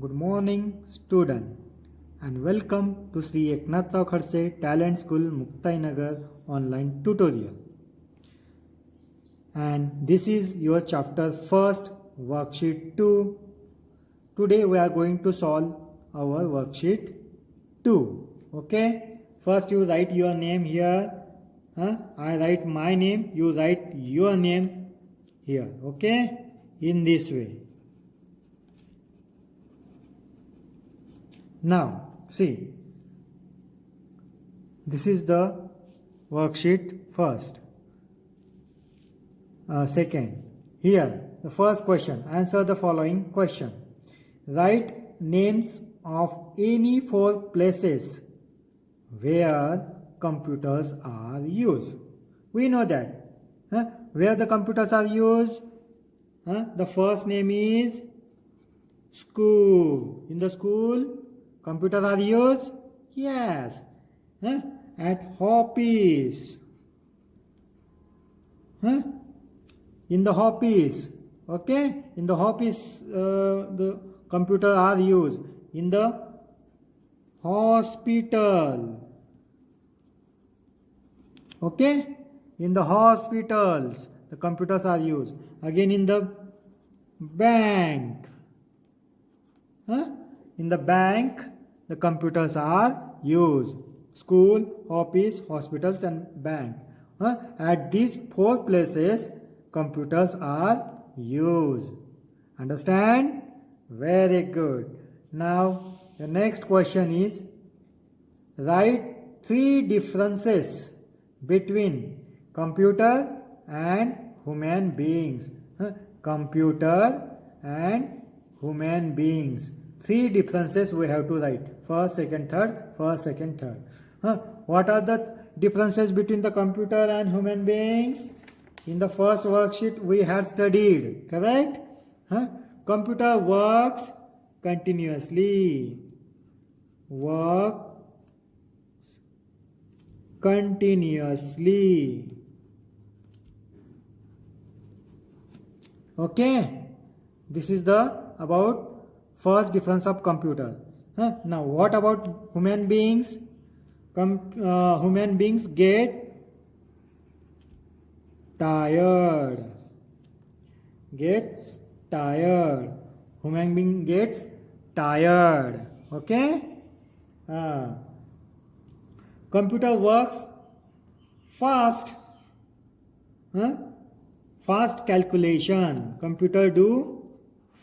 Good morning, student, and welcome to Sri Eknathrav Khadse Talent School, Muktinagar online tutorial. And this is your chapter first, worksheet 2. Today we are going to solve our worksheet 2. Okay, first you write your name here. I write my name, you write your name here. Okay, in this way. Now, see, this is the worksheet first. Second, here, the first question, answer the following question. Write names of any 4 places where computers are used. We know that. Where the computers are used, the first name is school. In the school, computers are used? Yes. At office. In the office. Okay? In the office, the computers are used. In the hospital. Okay? In the hospitals, the computers are used. Again, in the bank. In the bank, the computers are used. School, office, hospitals and bank. At these 4 places, computers are used. Understand? Very good. Now, the next question is, write 3 differences between computer and human beings. Computer and human beings. 3 differences we have to write. First, second, third. First, second, third. What are the differences between the computer and human beings? In the first worksheet we had studied. Correct? Computer works continuously. Works continuously. Okay? This is the about first difference of computer. Now what about human beings? Human beings get tired. Gets tired. Human being gets tired. Okay? Computer works fast. Fast calculation. Computer do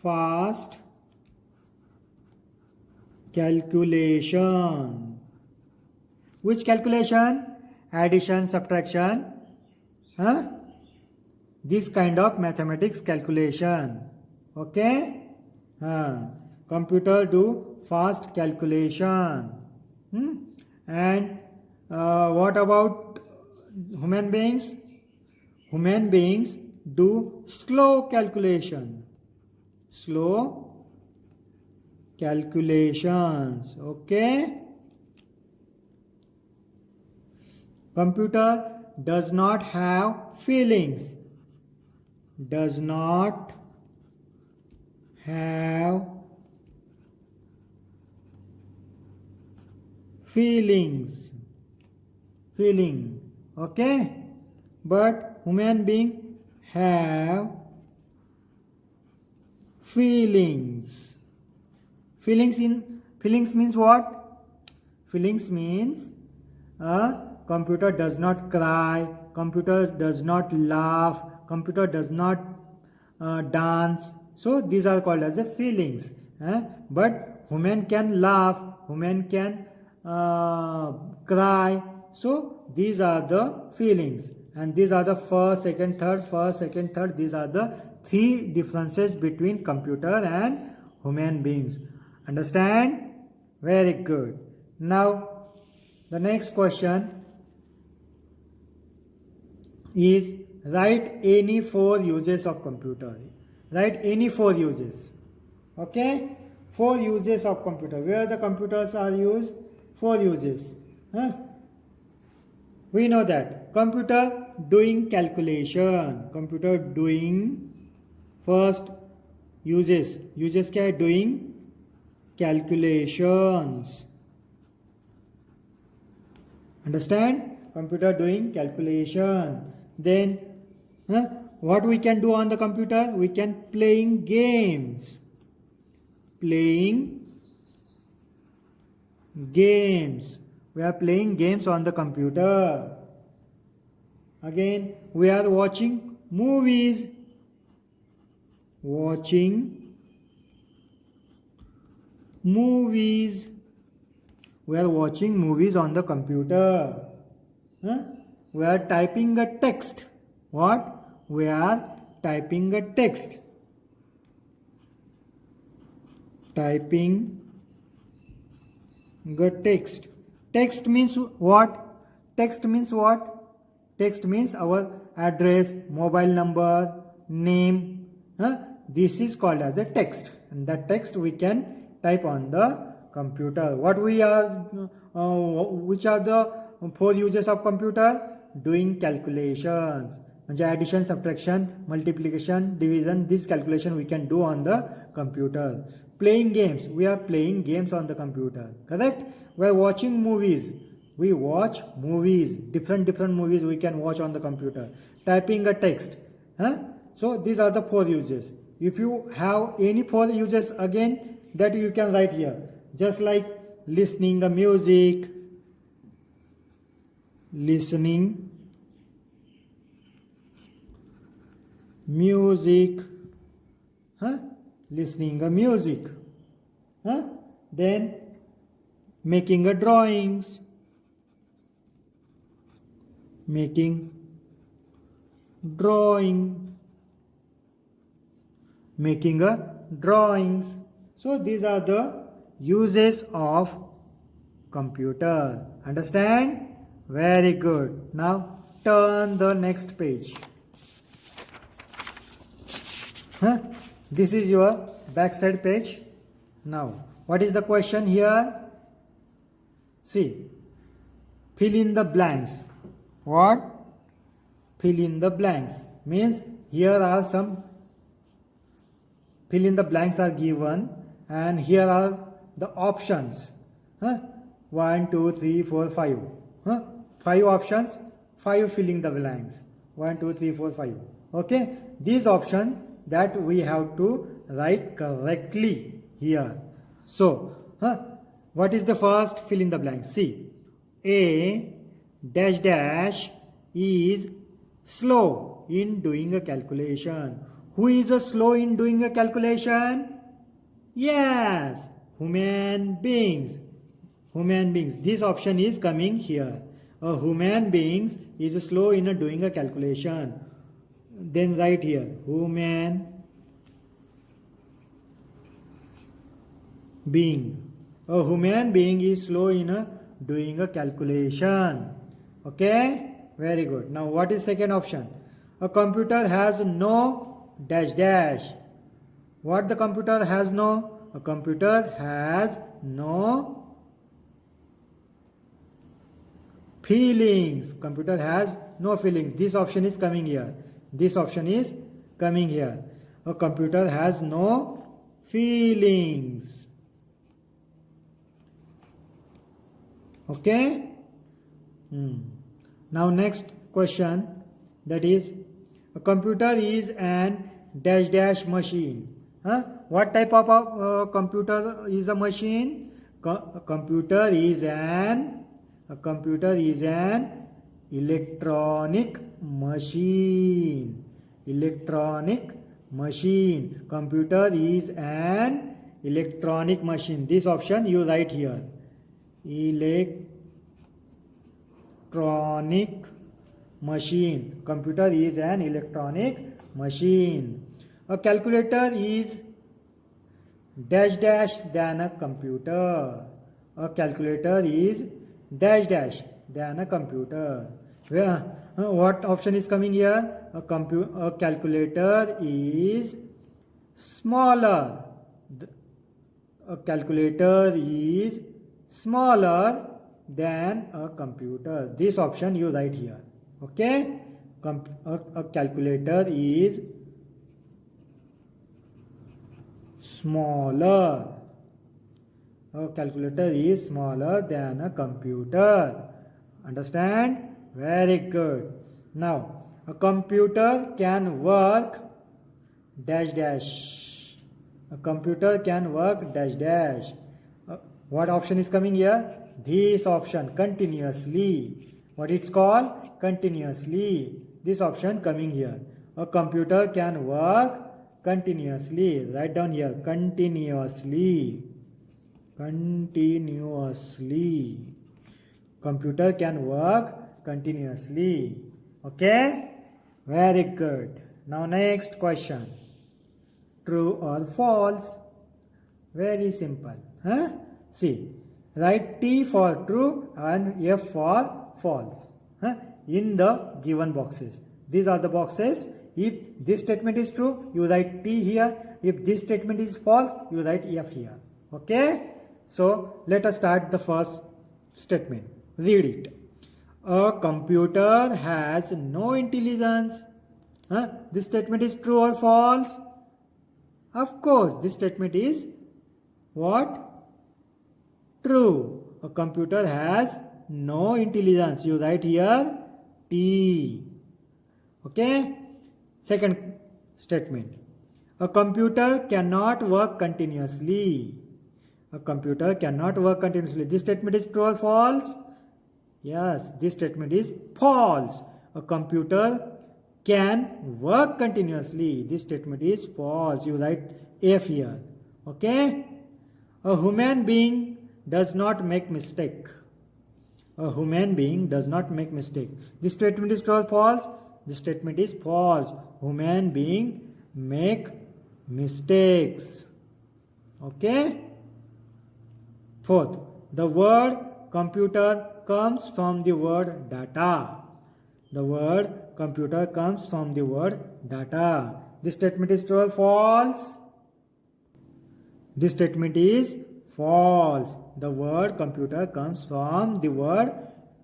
fast calculation. Which calculation? Addition, subtraction. This kind of mathematics calculation. Okay? Computer do fast calculation. And what about human beings? Human beings do slow calculation. Slow calculations. Okay? Computer does not have feelings. Does not have feelings. Feeling. Okay? But human being have feelings. Feelings means what? Feelings means computer does not cry, computer does not laugh, computer does not dance. So these are called as the feelings. But human can laugh, human can cry. So these are the feelings. And these are the first, second, third, first, second, third. These are the 3 differences between computer and human beings. Understand? Very good. Now, the next question is write any 4 uses of computer. Write any 4 uses. Okay? 4 uses of computer. Where the computers are used? 4 uses. We know that. Computer doing calculation. Computer doing first uses. Uses क्या है? Doing calculations. Understand? Computer doing calculation. Then what we can do on the computer? We can playing games. Playing games. We are playing games on the computer. Again, we are watching movies. Watching movies. We are watching movies on the computer. We are typing a text. What? We are typing a text. Typing the text. Text means what? Text means what? Text means our address, mobile number, name. This is called as a text. And that text we can type on the computer. Which are the 4 uses of computer? Doing calculations. Addition, subtraction, multiplication, division. This calculation we can do on the computer. Playing games. We are playing games on the computer. Correct? We are watching movies. We watch movies. Different movies we can watch on the computer. Typing a text. So these are the 4 uses. If you have any 4 uses again, that you can write here. Just like listening a music. Listening music. Listening a music. Then making a drawings. Making drawing. Making a drawings. So these are the uses of computer. Understand? Very good. Now turn the next page. This is your backside page. Now what is the question here? See, fill in the blanks. What? Fill in the blanks means here are some fill in the blanks are given and here are the options. 1, 2, 3, 4, 5. 5 options, 5 filling the blanks. 1, 2, 3, 4, 5. Okay, these options that we have to write correctly here. So, what is the first fill in the blanks? See, A dash dash is slow in doing a calculation. Who is slow in doing a calculation? Yes, human beings. Human beings. This option is coming here. A human beings is slow in doing a calculation. Then write here, human being. A human being is slow in doing a calculation. Okay? Very good. Now what is second option? A computer has no dash dash. What the computer has no? A computer has no feelings. Computer has no feelings. This option is coming here. This option is coming here. A computer has no feelings. Okay? Now next question, that is, a computer is an dash dash machine. What type of computer is a machine? A computer is an electronic machine. Electronic machine. Computer is an electronic machine. This option you write here. Electronic machine. Computer is an electronic machine. A calculator is dash dash than a computer. A calculator is dash dash than a computer. What option is coming here? A calculator is smaller. A calculator is smaller than a computer. This option you write here. Okay? A calculator is smaller A calculator is smaller than a computer. Understand? Very good. Now, a computer can work dash dash. A computer can work dash dash. What option is coming here? This option, continuously. What it's called? Continuously. This option coming here. A computer can work continuously. Write down here, continuously. Continuously. Computer can work continuously. Okay? Very good. Now next question. True or false? Very simple. Huh? See, write T for true and F for false. Huh? In the given boxes. These are the boxes. If this statement is true, you write T here. If this statement is false, you write F here. Okay? So, let us start the first statement. Read it. A computer has no intelligence. Huh? This statement is true or false? Of course, this statement is what? True. A computer has no intelligence. You write here T. Okay? Second statement. A computer cannot work continuously. A computer cannot work continuously. This statement is true or false? Yes, this statement is false. A computer can work continuously. This statement is false. You write F here. Okay? A human being does not make mistake. A human being does not make mistake. This statement is true or false? This statement is false. Human being make mistakes. Okay? Fourth, the word computer comes from the word data. The word computer comes from the word data. This statement is true or false? This statement is false. The word computer comes from the word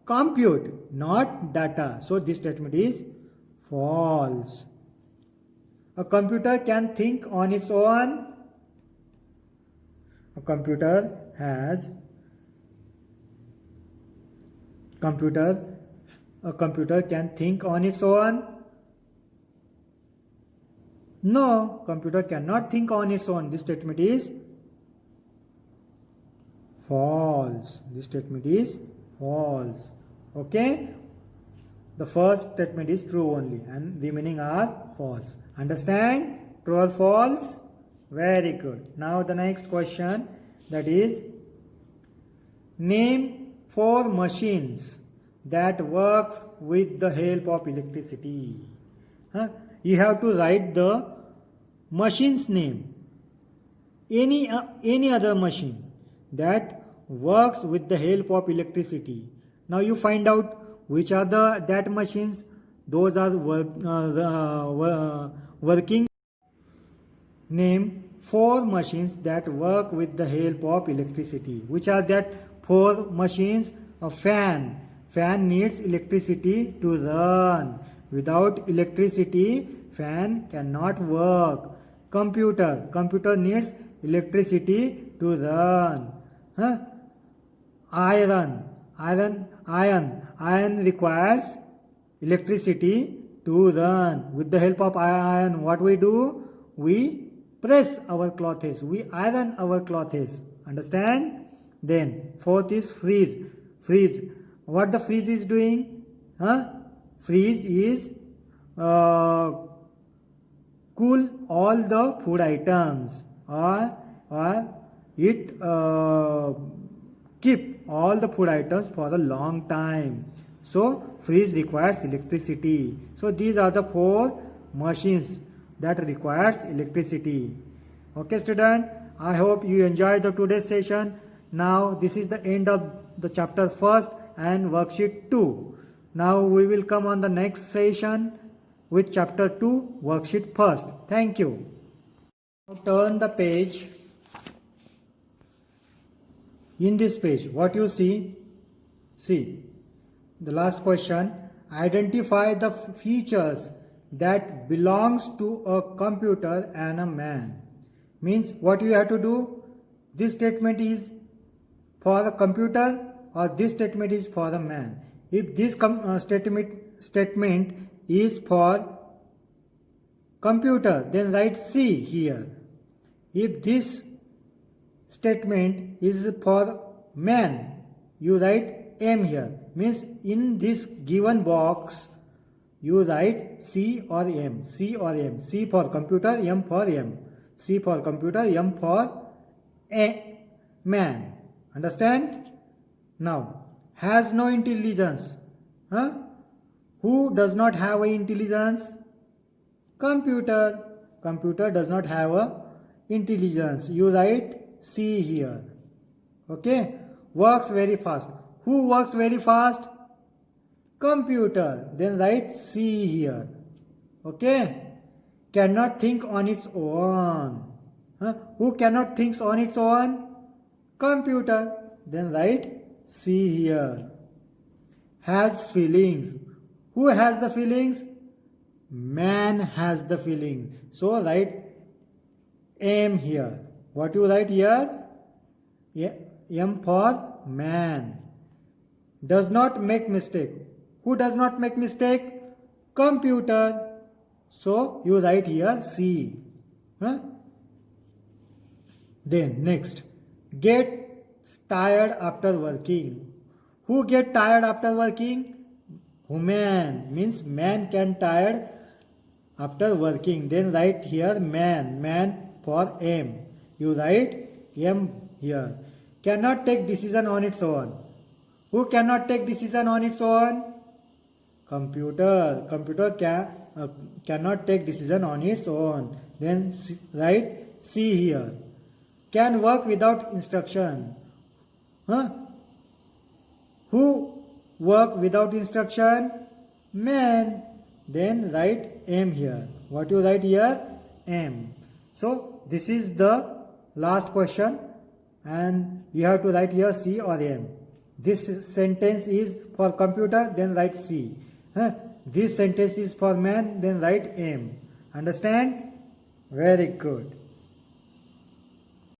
compute, not data. So this statement is false. A computer can think on its own. A computer can think on its own. No, computer cannot think on its own. This statement is false. This statement is false. Okay? The first statement is true only and remaining are false. Understand? True or false? Very good. Now the next question, that is, name 4 machines that works with the help of electricity. You have to write the machine's name. Any other machine that works with the help of electricity. Now you find out which are that machines. Those are working. Name 4 machines that work with the help of electricity. Which are that 4 machines? A fan. Fan needs electricity to run. Without electricity, fan cannot work. Computer needs electricity to run. Iron requires electricity to run. With the help of iron, what we do? We press our clothes. We iron our clothes. Understand? Then fourth is freeze. What the freeze is doing? Freeze is cool all the food items, or it keep all the food items for a long time. So freeze requires electricity. So these are the 4 machines that requires electricity. Okay, student, I hope you enjoyed the today's session. Now this is the end of the chapter 1 and worksheet 2. Now we will come on the next session with chapter 2 worksheet 1. Thank you. Now turn the page. In this page, what you see? See, the last question. Identify the features that belongs to a computer and a man. Means what you have to do? This statement is for the computer or this statement is for the man? If this statement is for computer, then write C here. If this statement is for man, you write M here. Means in this given box, you write C or M. C or M. C for computer, M for M. C for computer, M for man. Understand? Now, has no intelligence. Huh? Who does not have a intelligence? Computer. Computer does not have a intelligence. You write C here. Okay? Works very fast. Who works very fast? Computer. Then write C here. Okay? Cannot think on its own. Huh? Who cannot think on its own? Computer. Then write C here. Has feelings. Who has the feelings? Man has the feelings. So write M here. What you write here? M for man. Does not make mistake. Who does not make mistake? Computer. So you write here C. Huh? Then next, gets tired after working. Who get tired after working? Woman. Means man can tired after working. Then write here man. Man for M. You write M here. Cannot take decision on its own. Who cannot take decision on its own? Computer. Computer cannot take decision on its own. Then write C here. Can work without instruction. Huh? Who work without instruction? Man. Then write M here. What you write here? M. So this is the last question and you have to write here C or M. This sentence is for computer, then write C. Huh? This sentence is for man, then write M. Understand? Very good.